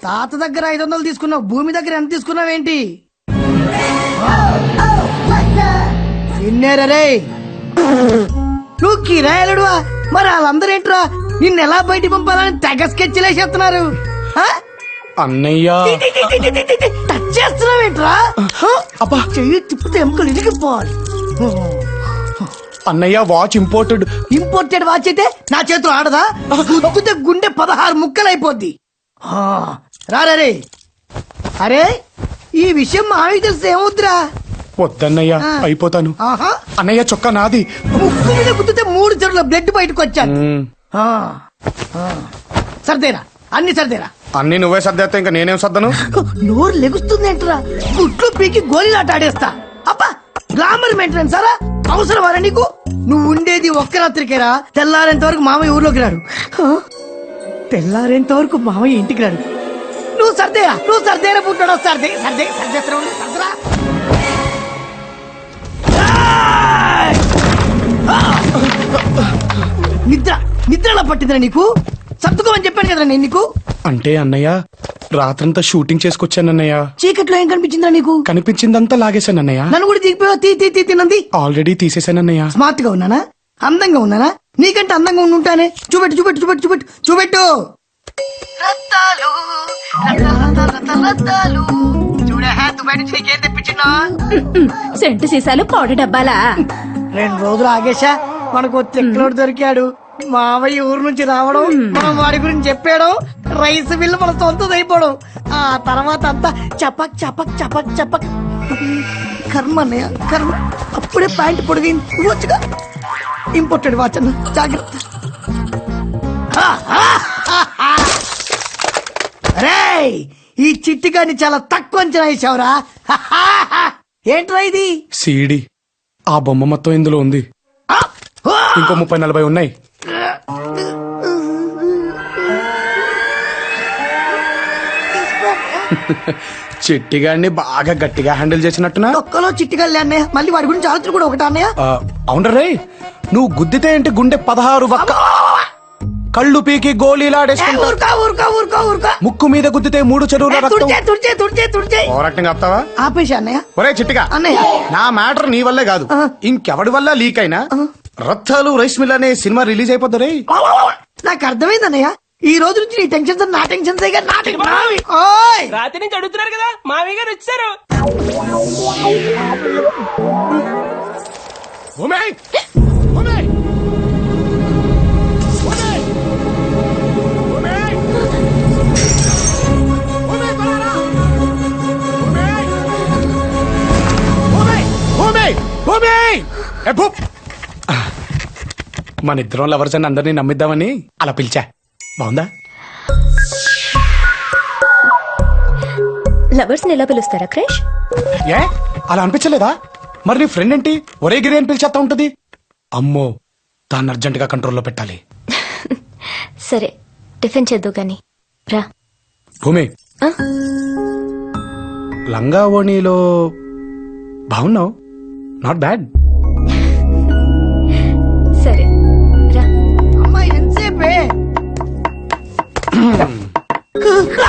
తాత దగ్గర 500 తీసుకున్నావు, భూమి దగ్గర ఎంత తీసుకున్నావేంటి? నిన్నేరే నువ్వు కిరాయలుడువా? మరి వాళ్ళందరూ ఏంట్రా నిన్ను ఎలా బయటికి పంపాలని తెగ స్కెచ్లు వేసేస్తున్నారు. అన్నయ్య టచ్ చేస్తున్నావేంట్రా? అబ్బా చెయ్యి తిప్పితే ఎముకలు ఇరిగిపోవాలి. అన్నయ్య వాచ్ ఇంపోర్టెడ్ వాచ్ అయితే నా చేతిలో ఆడదా? గుద్దుతే గుండె 16 ముక్కలైపోద్ది. రారే అరే ఈ విషయం మావి తెలిసి ఏమవుద్దురా? వద్దన్నయ్య అయిపోతాను. అన్నయ్య చొక్కా నాది. ముక్కు మీద గుద్దుతే 3 చెరువుల బ్లడ్ బయటకు వచ్చాను. సర్దేరా, అన్ని సర్దేరా. అన్ని నువ్వే సర్దేస్తా, ఇంకా నేనేం సర్దను? నోరు లెగుస్తుంది ఏంట్రా? గుట్లు పీకి గోళీలాట ఆడేస్తా. అబ్బా గ్లామర్ మెయింటెనెన్స్ సారా అవసరమారా నీకు? నువ్వు ఉండేది ఒక్క రాత్రికేరా. తెల్లారేంత వరకు మామయ్య ఊర్లోకి రాడు. తెల్లారేంత వరకు మామయ్య ఇంటికి రాడు. నువ్వు సర్దేరా పుట్టాడు. సర్దేరా. నిద్రలా పట్టిందిరా నీకు? సర్దుకోమని చెప్పాను కదరా నేను నీకు. అంటే అన్నయ్య రాత్రంతా షూటింగ్ చేసుకొచ్చానన్నయ్య. చీకట్లో ఏం కనిపించిందిరా నీకు? కనిపించిందంతా లాగేశానన్నయ్య. నన్ను కూడా దిగిపోయావు. తినంది ఆల్రెడీ తీసేశానన్నయ్య. స్మార్ట్ గా ఉన్నానా? అందంగా ఉన్నానా? నీకంటే అందంగా ఉంటానే. చూపెట్టు. సెంటు సీసాలు పౌడర్ డబ్బాలా? 2 రోజులు ఆగేశా. మనకు తెక్కలోడు దొరికాడు. మావయ్య ఊరు నుంచి రావడం, మనం వాడి గురించి చెప్పాడం, రైస్ బిల్లు మన సొంతం అయిపోవడం. ఆ తర్వాత అంతా చపక్. కర్మ అన్నయ్య కర్మ. అప్పుడే ప్యాంట్ పొడిగింది వచ్చుగా. ఇంపోర్టెడ్ వాచ్ అన్న, జాగ్రత్త. రేయ్ ఈ చిట్టిగాని చాలా తక్కువ అంచనా వేసావురా. ఏంట్రా ఇది? సీడీ. ఆ బొమ్మ మొత్తం ఇందులో ఉంది. ఇంకో 30-40 ఉన్నాయి. చిట్టిగాడిని బాగా గట్టిగా హ్యాండిల్ చేసినట్టునా? ఒక్కలో చిట్టిగాళ్ళే అన్నయ్య. మళ్ళీ వాడి గురించి ఆలోచన కూడా ఒకటా అన్నయ్య? అవునరే, నువ్వు గుద్దితే ఏంటి గుండె 16 వక్క. కళ్ళు పీకి గోళీలాడేసుకుంటా. ముక్కు మీద గుద్దితే 3 చెరువుల రక్తం. ఆపుతావా? ఆపేశా అన్నయ్య. ఒరే చిట్టిగా అన్నయ్య, నా మ్యాటర్ నీ వల్లే కాదు, ఇంకెవడి వల్ల లీక్ అయినా రత్తాలు రైస్ మిల్ అనే సినిమా రిలీజ్ అయిపోద్ది రే. నాకు అర్థమైంది అన్నయ్య. ఈ రోజు నుంచి నీ టెన్షన్స్ నా టెన్షన్స్. రాత్రి నుంచి అడుగుతున్నారు కదా, మావి గారు వచ్చారు. మన ఇద్దరం లవర్స్ అని అందరినీ నమ్మిద్దామని అలా పిలిచా. బాగుందా? లవర్స్ ని ఎలా పిలుస్తారా క్రేష్? ఏ అలా అనిపించలేదా? మరి నీ ఫ్రెండ్ ఏంటి ఒరే గిరి అని పిలిచేస్తా ఉంటది? అమ్మో, దాన్ని అర్జెంట్ గా కంట్రోల్లో పెట్టాలి. సరే టిఫిన్ చేద్దు గాని రా. భూమి, లంగా ఓణీలో బాగున్నావు, నాట్ బ్యాడ్. సరే రా. అమ్మాయి ఎంతసేపే?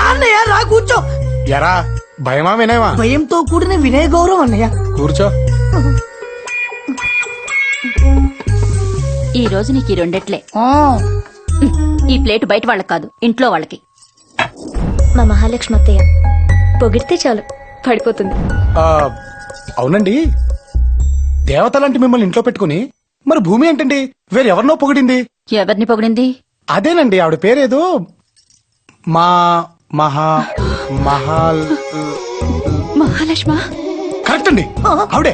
అన్నయ్య రా కూర్చో. ఎరా భయమా వినయమా? భయంతో కూడిన వినయ గౌరవం అన్నయ్య. కూర్చో. ఈ రోజు నీకు ఈ 2 ఈ ప్లేట్ బయట వాళ్ళకి కాదు, ఇంట్లో వాళ్ళకి. మా మహాలక్ష్మి అత్తయ్య పొగిడితే చాలు పడిపోతుంది. అవునండి, దేవతలాంటి మిమ్మల్ని ఇంట్లో పెట్టుకుని మరి భూమి ఏంటండి వేరెవరినో పొగిడింది? ఎవరిని పొగిడింది? అదేనండి ఆవిడ పేరేదో మహాలక్ష్మ. కరెక్ట్ అండి, ఆవిడే.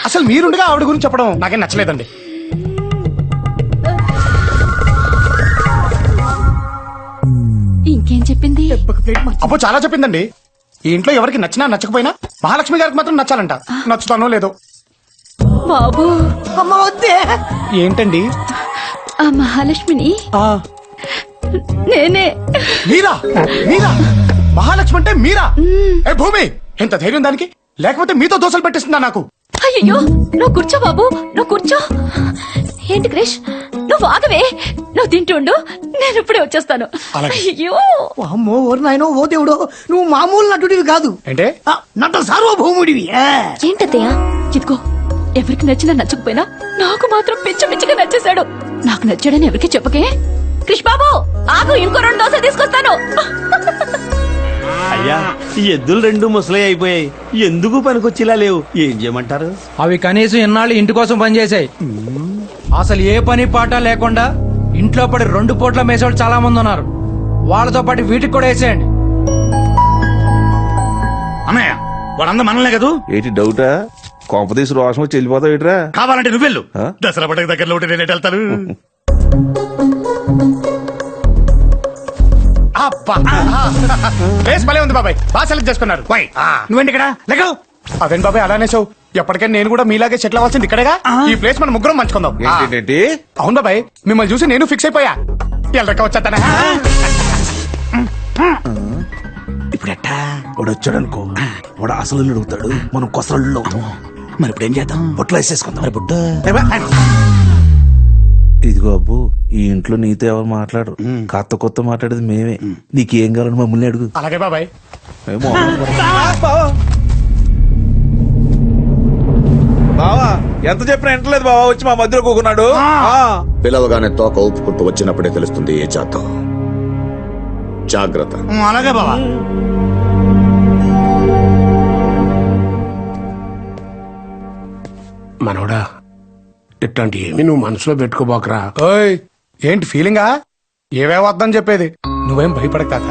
అసలు మీరుండగా ఆవిడ గురించి చెప్పడం నాకేం నచ్చలేదండి. ఇంకేం చెప్పింది? అబ్బో చాలా చెప్పిందండి. ఈ ఇంట్లో ఎవరికి నచ్చినా నచ్చకపోయినా మహాలక్ష్మి గారికి మాత్రం నచ్చాలంట. నచ్చుతానో లేదో. బాబు అమ్మ వద్దే. ఏంటండి? ఆ మహాలక్ష్మిని నేనే. మీరా? మహాలక్ష్మి అంటే మీరా? ఏ భూమి, ఎంత ధైర్యం దానికి? లేకపోతే మీతో దోశలు పెట్టిస్తుందా నాకు? అయ్యో నువ్వు కూర్చో బాబు, నువ్వు కూర్చో. ఏంటి క్రిష్ నువ్వు ఆగవే, నువ్వు తింటుండు, నేను ఇప్పుడే వచ్చేస్తాను. అలాగే. అయ్యో అమ్మో ఓరి నాయనో ఓ దేవుడో, నువ్వు మామూలు నటుడివి కాదు, అంటే నట సార్వభౌముడివి. ఏంటత్తయ్య, ఇదిగో ఎవరికి నచ్చినా నచ్చకపోయినా నాకు మాత్రం పిచ్చ పిచ్చిగా నచ్చేశాడు. నాకు నచ్చాడని ఎవరికి చెప్పకే. క్రిష్ బాబు ఆగు, ఇంకో 2 దోశ తీసుకొస్తాను. అయ్యా ఈ ఎద్దులు 2 ముసలై అయిపోయాయి, ఎందుకు పనికొచ్చేలా లేవు, ఏం చేయమంటారు? అవి కనీసం ఇన్నాళ్ళు ఇంటి కోసం పనిచేసాయి. అసలు ఏ పని పాట లేకుండా ఇంట్లో పడి 2 పూట్ల మేసేవాళ్ళు చాలా మంది ఉన్నారు. వాళ్ళతో పాటు వీటికి కూడా వేసేయండి. అన్నయ్య వాడంతా మనలే కదూ. ఏంటి డౌటా? కొంపదీసి రోషం వచ్చి వెళ్ళిపోతావు ఏట్రా? కావాలంటే నువ్వెళ్ళు. ఆ? దసరా పండుగ దగ్గరలో ఉంటే నేను ఎటు వెళ్తాను? ప్లేస్ భలే ఉంది బాబాయ్, బాగా సెలెక్ట్ చేసుకున్నారు. నువ్వేంటి ఇక్కడ లేక అదేంటి బాబాయ్ అలానే సో ఎప్పటికైనా నేను కూడా మీలాగే సెటిల్ అవ్వాల్సింది ఇక్కడేగా. ఈ ప్లేస్ మనం ముగ్గురం పంచుకుందాం. ఏంటి అవును బాబాయ్, మిమ్మల్ని చూసి నేను ఫిక్స్ అయిపోయా. ఎల్లరక్క వచ్చేస్తానా? ఇప్పుడు ఎట్టా వాడు వచ్చాడు అనుకో, వాడు అసలు అడుగుతాడు, మనం కొసలు అవుతాం. మరి ఇప్పుడు ఏం చేద్దాం? బొట్లో వేసేసుకుందాం. మరి బుడ్డ ఇదిగో అబ్బు, ఈ ఇంట్లో నీతో ఎవరు మాట్లాడు, కొత్త మాట్లాడేది మేమే. నీకేం కావాలని మమ్మల్ని అడుగు. అలాగే బాబాయ్. ఏమో. బావా ఎంత చెప్పినా వింటలేదు బావా, వచ్చి మా మధ్యలో కూకున్నాడు. పిలవగానే తోక ఊపుకుంటూ వచ్చినప్పుడే తెలుస్తుంది ఏ జాతం. జాగ్రత్త. అలాగే బావా. మనోడా, ఇట్లాంటి ఏమి నువ్వు మనసులో పెట్టుకోబోకరా. ఓయ్ ఏంటి ఫీలింగా? ఏవే వద్దని చెప్పేది. నువ్వేం భయపడక తాత,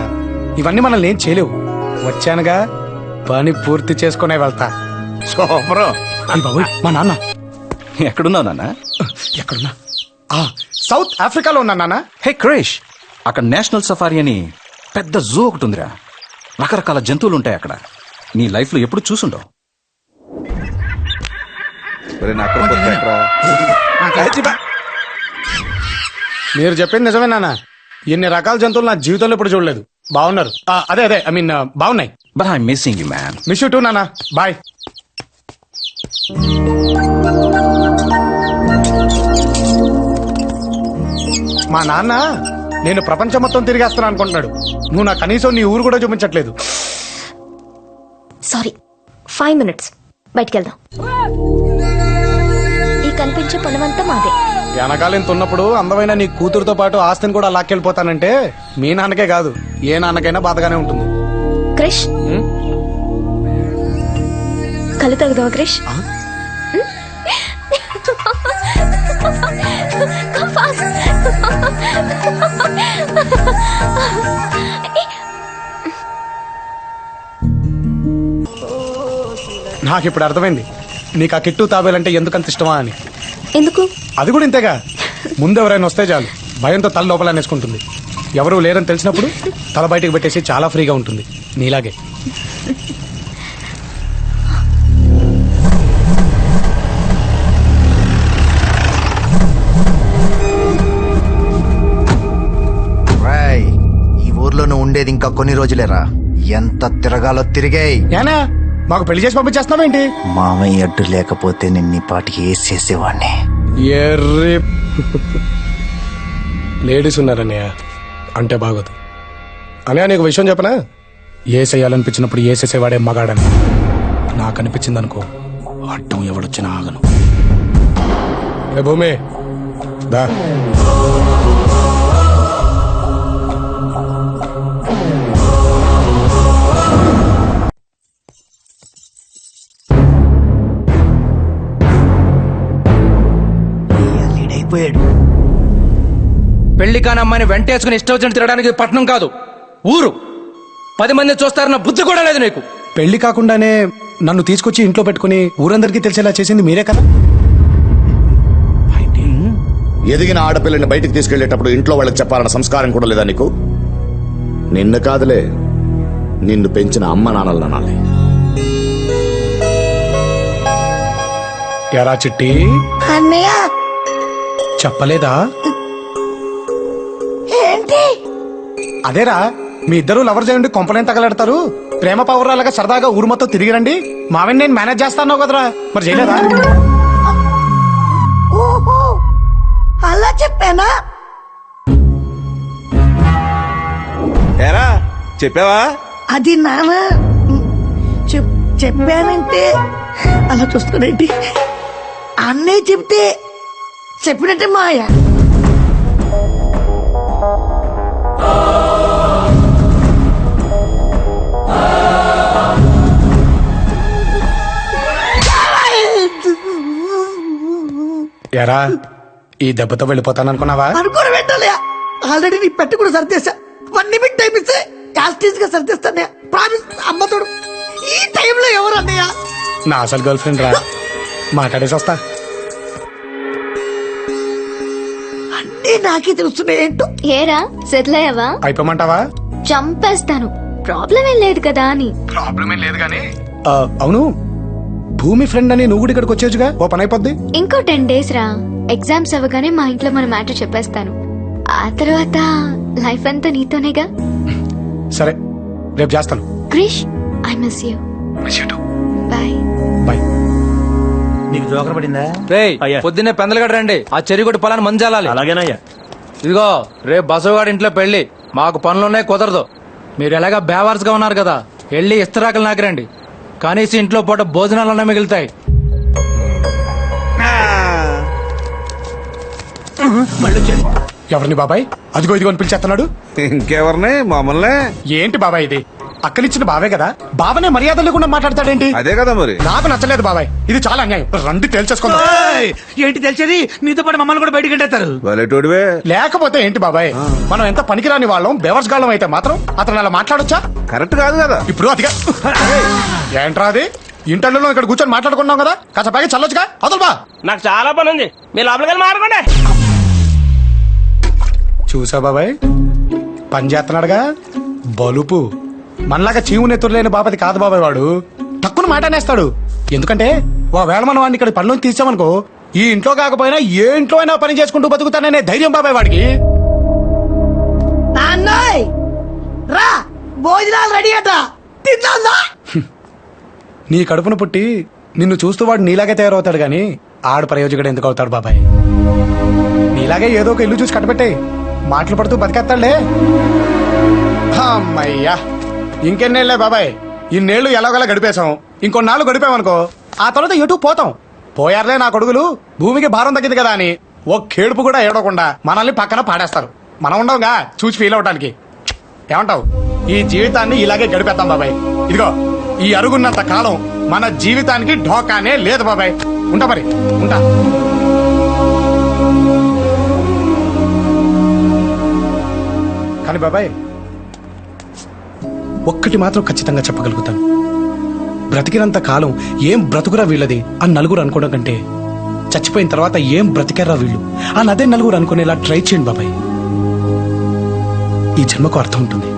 ఇవన్నీ మనల్ని ఏం చేయలేవు. వచ్చానుగా, పని పూర్తి చేసుకునే వెళ్తా. సూపర్. అయ్ బాబోయ్, మా నాన్న ఎక్కడున్నావు నాన్న? ఎక్కడున్నా? సౌత్ ఆఫ్రికాలో ఉన్నా నాన్న. హే క్రిష్, అక్కడ నేషనల్ సఫారీ అని పెద్ద జూ ఒకటి ఉందిరా. రకరకాల జంతువులు ఉంటాయి అక్కడ. నీ లైఫ్ లో ఎప్పుడు చూసుండవు. మీరు చెప్పింది నిజమే నాన్న. ఎన్ని రకాల జంతువులు నా జీవితంలో ఇప్పుడు చూడలేదు. బాగున్నారు. అదే అదే ఐ మీన్ బాగున్నాయి. But I missing you man. Miss you two నాన్న. బాయ్. మా నాన్న నేను ప్రపంచం మొత్తం తిరిగేస్తాను అనుకుంటున్నాడు. నువ్వు నా కనీసం నీ ఊరు కూడా చూపించట్లేదు. సారీ, 5 minutes బయటికి వెళ్దాం. ఈ కనిపించే పొలమంతా మాదే. వెనకాల ఇంత ఉన్నప్పుడు అందమైన నీ కూతురుతో పాటు ఆస్తిని కూడా లాక్కెళ్ళిపోతానంటే మీ నాన్నకే కాదు, ఏ నాన్నకైనా బాధగానే ఉంటుంది. క్రిష్, కళ్ళు తగ్గుదావా క్రిష్? Come fast. నాకు ఇప్పుడు అర్థమైంది నీకు ఆ కిట్టు తాబేలంటే ఎందుకంత ఇష్టమా అని. ఎందుకు? అది కూడా ఇంతేగా, ముందు ఎవరైనా వస్తే చాలు భయంతో తల లోపల అనేసుకుంటుంది. ఎవరు లేరని తెలిసినప్పుడు తల బయటకు పెట్టేసి చాలా ఫ్రీగా ఉంటుంది, నీలాగే. ఈ ఊర్లో నువ్వు ఉండేది ఇంకా కొన్ని రోజులేరా. ఎంత తిరగాలో తిరిగాయి. ఏనా మాకు పెళ్లి చేసి పంపించేస్తున్నావేంటి? మామయ్య అడ్డు లేకపోతే నిన్ను ఈ పాటికి వేసేసేవాడిని. ఎర్రి లేడీస్ ఉన్నారన్నయ్య అంటే బాగోదు. అనే నీకు విషయం చెప్పనా, ఏసేయాలనిపించినప్పుడు ఏసేసేవాడే మగాడని. నాకు అనిపించింది అనుకో, అడ్డం ఎవడొచ్చినా ఆగను. ఏ భూమి దా. లీడైపోయాడు. పెళ్లి కాని అమ్మాయిని వెంటేసుకుని ఇష్టం వచ్చిన తిరగడానికి పట్నం కాదు, ఊరు. 10 మంది చూస్తారన్న బుద్ధి కూడా లేదు నీకు. పెళ్లి కాకుండానే నన్ను తీసుకొచ్చి ఇంట్లో పెట్టుకుని ఊరందరికీ తెలిసేలా చేసింది మీరే కదా. ఎదిగిన ఆడపిల్లని బయటికి తీసుకెళ్లేటప్పుడు ఇంట్లో వాళ్ళకి చెప్పాలన్న సంస్కారం కూడా లేదా నీకు? నిన్ను కాదులే, నిన్ను పెంచిన అమ్మ నాన్నలు అనాలి. ఎరా చిట్టి, చెప్పలేదా? అదేరా, మీ ఇద్దరు లవర్ చేయండి, కొంపలేం తగలెడతారు, ప్రేమ పౌరాలుగా సరదాగా ఊరు మొత్తం తిరిగి రండి, మావిని నేను మేనేజ్ చేస్తాను కదరా. మరి చేయలేదా? అలా చెప్పానా? ఏరా చెప్పావా? అది నాన్న చెప్పానంటే అలా చూస్తున్నాడేంటి? అన్నయ్య చెప్తే చెప్పినట్టే మాయ. ఎరా ఈ దెబ్బతో వెళ్ళిపోతాననుకున్నావా? అనుకోని పెట్టాలి. ఆల్రెడీ నీ పెట్టి కూడా సర్దేశా. 1 నిమిట్ టైం ఇస్తే యాస్టీజ్ గా సర్దేస్తానయ్య. ప్రామిస్ అమ్మతోడు. ఈ టైంలో ఎవరు అన్నయ్య? నా అసలు గర్ల్ ఫ్రెండ్ రా, మాట్లాడేసి వస్తా. అన్నీ నాకే తెలుస్తున్నాయి ఏంటో. ఏరా సెటిల్ అయ్యావా? అయిపోమంటావా? చంపేస్తాను, ప్రాబ్లం ఏం లేదు కదా అని. ప్రాబ్లం ఏం లేదు కానీ అవును, భూమి ఫ్రెండ్ అని నువ్వు కూడా ఇక్కడికి వచ్చేచ్చుగా, ఓ పని అయిపోద్ది. ఇంకో 10 days రా, ఎగ్జామ్స్ అవ్వగానే మా ఇంట్లో మన మ్యాటర్ చెప్పేస్తాను. ఆ తర్వాత లైఫ్ అంతా నీతోనేగా. సరే రేపు చేస్తాను. Krish, I miss you. Bye bye. నీకు జోకర పడిందా? రేయ్ పొద్దున్నే పెందలుగడ రండి, ఆ చెరుగొడ్డు పొలాన్ని మంజాలాలి. అలాగేనయ్యా. ఇదిగో రేపు బసవగాడి ఇంట్లో పెళ్లి, మాకు పనులున్నాయి, కుదరదు. మీరు ఎలాగా బేవార్స్ గా ఉన్నారు కదా, వెళ్ళి ఇస్తరాకులు నాకిరండి. కనీసం ఇంట్లో పూట భోజనాలన్నా మిగులుతాయి. ఎవరిని బాబాయ్? అదిగో ఇదిగో అని పిలిచేస్తున్నాడు. ఇంకెవరిని? మమ్మల్ని. ఏంటి బాబాయ్ ఇది? అక్కనిచ్చిన బావే కదా, బావనే మర్యాద లేకుండా మాట్లాడతాడేంటి? అదే కదా మరి. నాకు నచ్చలేదు బాబాయ్, ఇది చాలా అన్యాయం. రండి తేల్చేసుకుందాం. ఏంటి తెలిసేది? నీతో పాటు మమ్మల్ని కూడా బయటకు ఎంటేస్తారు. వలేటోడివే. లేకపోతే ఏంటి బాబాయ్, మనం ఎంత పనికిరాని వాళ్ళం, బెవర్స్ గాళ్ళం అయితే మాత్రం అతను అలా మాట్లాడొచ్చా? కరెక్ట్ కాదు కదా. ఇప్పుడు అదిగా ఏంట్రా అది? ఇంటర్లో ఇక్కడ కూర్చొని మాట్లాడుకున్నాం కదా, కాస్త పైగా చల్లొచ్చుగా. అదలు బా, నాకు చాలా పని ఉంది, మీ లోపలికి వెళ్ళి మాట్లాడుకోండి. చూసా బాబాయ్, పని చేస్తున్నాడుగా బలుపు. మనలాగా చీము నెత్తురులేని బాపతి కాదు బాబాయ్ వాడు. తక్కువ మాట అనేస్తాడు. ఎందుకంటే ఒకవేళ మనం వాడిని ఇక్కడ పనిలోకి తీసామనుకో, ఈ ఇంట్లో కాకపోయినా ఏ ఇంట్లో అయినా పని చేసుకుంటూ బతుకుతాననే ధైర్యం బాబాయ్ వాడికి. నాన్నయ్ రా, భోజనాలు రెడీ అట, తిందా? నీ కడుపున పుట్టి నిన్ను చూస్తూ వాడు నీలాగే తయారవుతాడు గాని ఆడు ప్రయోజకుడు ఎందుకు అవుతాడు బాబాయ్? నీలాగే ఏదో ఒక ఇల్లు చూసి కట్టబెట్టే మాటలు పడుతూ బతికేస్తాడులే. అమ్మయ్యా, ఇంకెన్నేళ్లే బాబాయ్, ఇన్నేళ్లు ఎలాగోలా గడిపేశాం. ఇంకొన్నాళ్ళు గడిపామనుకో, ఆ తర్వాత ఎటు పోతాం. పోయారులే నా కొడుకులు, భూమికి భారం తగ్గింది కదా అని ఓ కేడుపు కూడా ఏడవకుండా మనల్ని పక్కన పాడేస్తారు. మనం ఉండవుగా చూసి ఫీల్ అవటానికి. ఏమంటావు? ఈ జీవితాన్ని ఇలాగే గడిపేద్దాం బాబాయ్. ఇదిగో ఈ అరుగున్నంత కాలం మన జీవితానికి ఢోకానే లేదు బాబాయ్. ఉంటా మరి, ఉంటా. కానీ బాబాయ్ ఒక్కటి మాత్రం ఖచ్చితంగా చెప్పగలుగుతాను, బ్రతికినంత కాలం ఏం బ్రతుకురా వీళ్ళది అని నలుగురు అనుకోవడం కంటే, చచ్చిపోయిన తర్వాత ఏం బ్రతికారా వీళ్ళు అని అదే నలుగురు అనుకునేలా ట్రై చేయండి బాబాయ్. ఈ జన్మకు అర్థం ఉంటుంది.